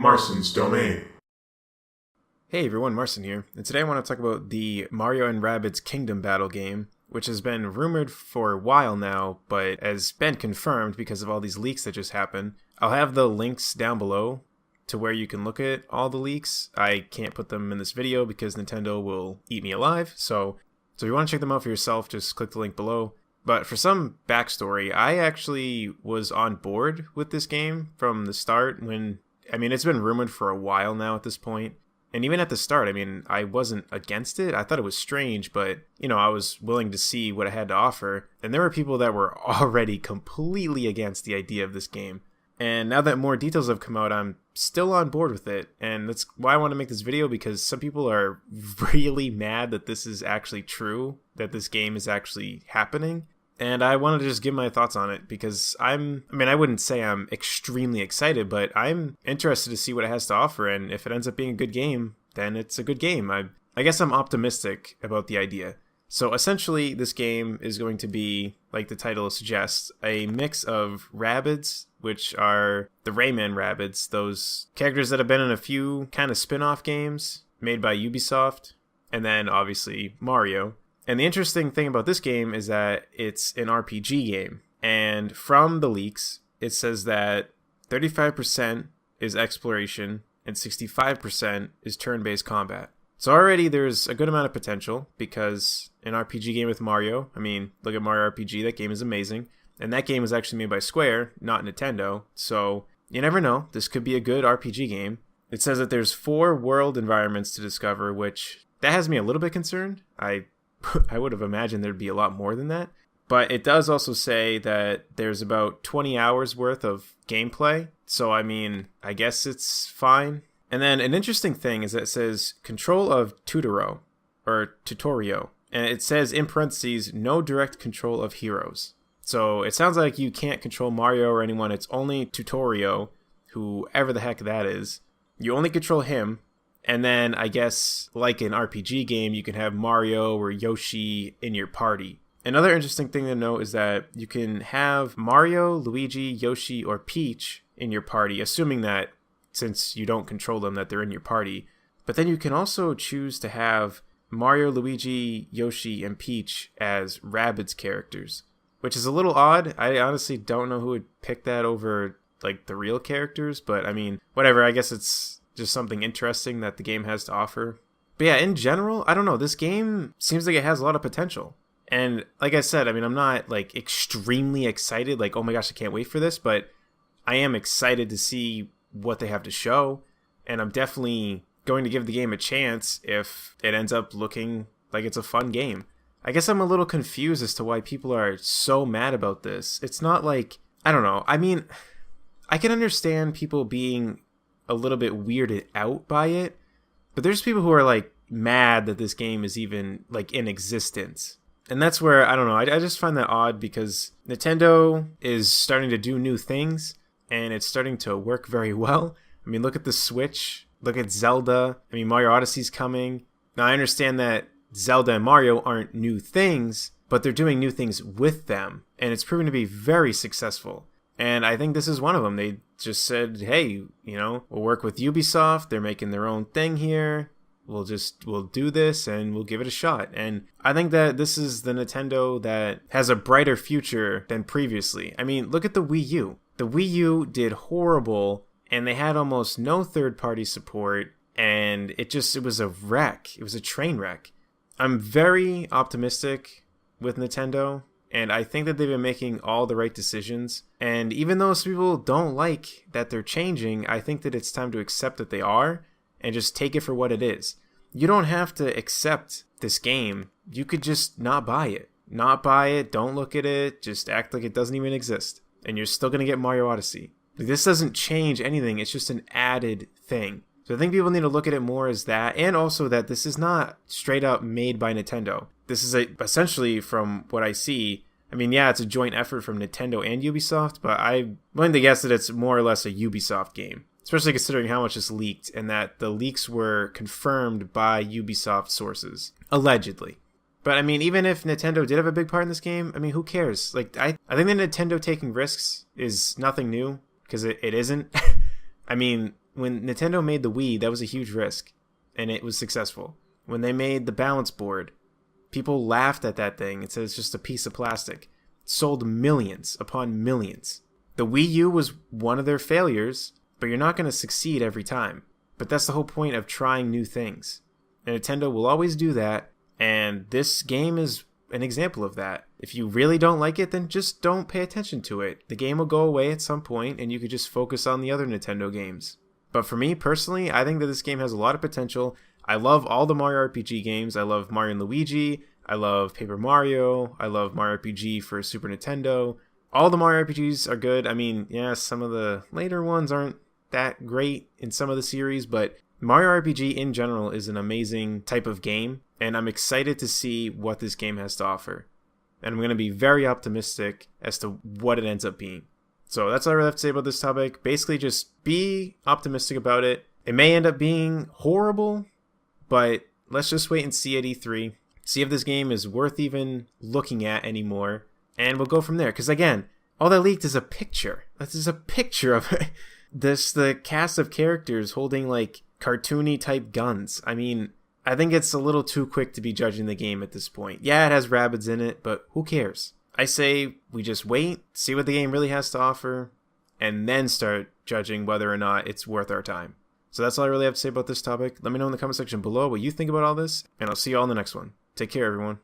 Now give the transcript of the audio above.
Marston's Domain. Hey everyone, Marson here, and today I want to talk about the Mario and Rabbids Kingdom Battle game, which has been rumored for a while now, but has been confirmed because of all these leaks that just happened. I'll have the links down below to where you can look at all the leaks. I can't put them in this video because Nintendo will eat me alive, so if you want to check them out for yourself, just click the link below. But for some backstory, I actually was on board with this game from the start it's been rumored for a while now at this point. And even at the start, I wasn't against it. I thought it was strange, but, I was willing to see what it had to offer. And there were people that were already completely against the idea of this game. And now that more details have come out, I'm still on board with it. And that's why I want to make this video, because some people are really mad that this is actually true, that this game is actually happening. And I wanted to just give my thoughts on it because I wouldn't say I'm extremely excited, but I'm interested to see what it has to offer. And if it ends up being a good game, then it's a good game. I guess I'm optimistic about the idea. So essentially, this game is going to be, like the title suggests, a mix of Rabbids, which are the Rayman Rabbids, those characters that have been in a few kind of spin-off games made by Ubisoft, and then obviously Mario. And the interesting thing about this game is that it's an RPG game. And from the leaks, it says that 35% is exploration and 65% is turn-based combat. So already there's a good amount of potential, because an RPG game with Mario, look at Mario RPG, that game is amazing. And that game was actually made by Square, not Nintendo. So you never know, this could be a good RPG game. It says that there's 4 world environments to discover, which that has me a little bit concerned. I would have imagined there'd be a lot more than that. But it does also say that there's about 20 hours worth of gameplay. So, I guess it's fine. And then an interesting thing is that it says control of tutorio. And it says in parentheses, no direct control of heroes. So it sounds like you can't control Mario or anyone. It's only tutorio, whoever the heck that is. You only control him. And then, I guess, like an RPG game, you can have Mario or Yoshi in your party. Another interesting thing to note is that you can have Mario, Luigi, Yoshi, or Peach in your party, assuming that, since you don't control them, that they're in your party. But then you can also choose to have Mario, Luigi, Yoshi, and Peach as Rabbids characters, which is a little odd. I honestly don't know who would pick that over, the real characters, but, whatever, I guess it's just something interesting that the game has to offer. But yeah, in general, I don't know, this game seems like it has a lot of potential. And like I said, I'm not extremely excited, oh my gosh, I can't wait for this, but I am excited to see what they have to show, and I'm definitely going to give the game a chance if it ends up looking like it's a fun game. I guess I'm a little confused as to why people are so mad about this. It's not I don't know, I can understand people being a little bit weirded out by it, but there's people who are mad that this game is even in existence. And that's where, I don't know, I just find that odd, because Nintendo is starting to do new things and it's starting to work very well. Look at the Switch, look at Zelda. Mario Odyssey's coming. Now I understand that Zelda and Mario aren't new things, but they're doing new things with them, and it's proven to be very successful. And I think this is one of them. They just said, hey, we'll work with Ubisoft. They're making their own thing here. We'll do this and we'll give it a shot. And I think that this is the Nintendo that has a brighter future than previously. Look at the Wii U. The Wii U did horrible, and they had almost no third-party support, and it was a wreck. It was a train wreck. I'm very optimistic with Nintendo, and I think that they've been making all the right decisions. And even though some people don't like that they're changing, I think that it's time to accept that they are and just take it for what it is. You don't have to accept this game. You could just not buy it. Not buy it, don't look at it, just act like it doesn't even exist. And you're still going to get Mario Odyssey. This doesn't change anything, it's just an added thing. So I think people need to look at it more as that, and also that this is not straight up made by Nintendo. This is essentially, from what I see, it's a joint effort from Nintendo and Ubisoft, but I'm willing to guess that it's more or less a Ubisoft game, especially considering how much is leaked, and that the leaks were confirmed by Ubisoft sources, allegedly. But even if Nintendo did have a big part in this game, who cares? I think that Nintendo taking risks is nothing new, because it isn't. when Nintendo made the Wii, that was a huge risk, and it was successful. When they made the balance board, people laughed at that thing and said it's just a piece of plastic. It sold millions upon millions. The Wii U was one of their failures, but you're not going to succeed every time. But that's the whole point of trying new things. And Nintendo will always do that, and this game is an example of that. If you really don't like it, then just don't pay attention to it. The game will go away at some point, and you could just focus on the other Nintendo games. But for me, personally, I think that this game has a lot of potential. I love all the Mario RPG games. I love Mario and Luigi. I love Paper Mario. I love Mario RPG for Super Nintendo. All the Mario RPGs are good. I mean, yeah, some of the later ones aren't that great in some of the series, but Mario RPG in general is an amazing type of game, and I'm excited to see what this game has to offer. And I'm going to be very optimistic as to what it ends up being. So that's all I really have to say about this topic. Basically, just be optimistic about it. It may end up being horrible, but let's just wait and see at E3. See if this game is worth even looking at anymore. And we'll go from there. Because again, all that leaked is a picture. This is a picture of the cast of characters holding like cartoony type guns. I mean, I think it's a little too quick to be judging the game at this point. Yeah, it has Rabbids in it, but who cares? I say we just wait, see what the game really has to offer, and then start judging whether or not it's worth our time. So that's all I really have to say about this topic. Let me know in the comment section below what you think about all this, and I'll see you all in the next one. Take care, everyone.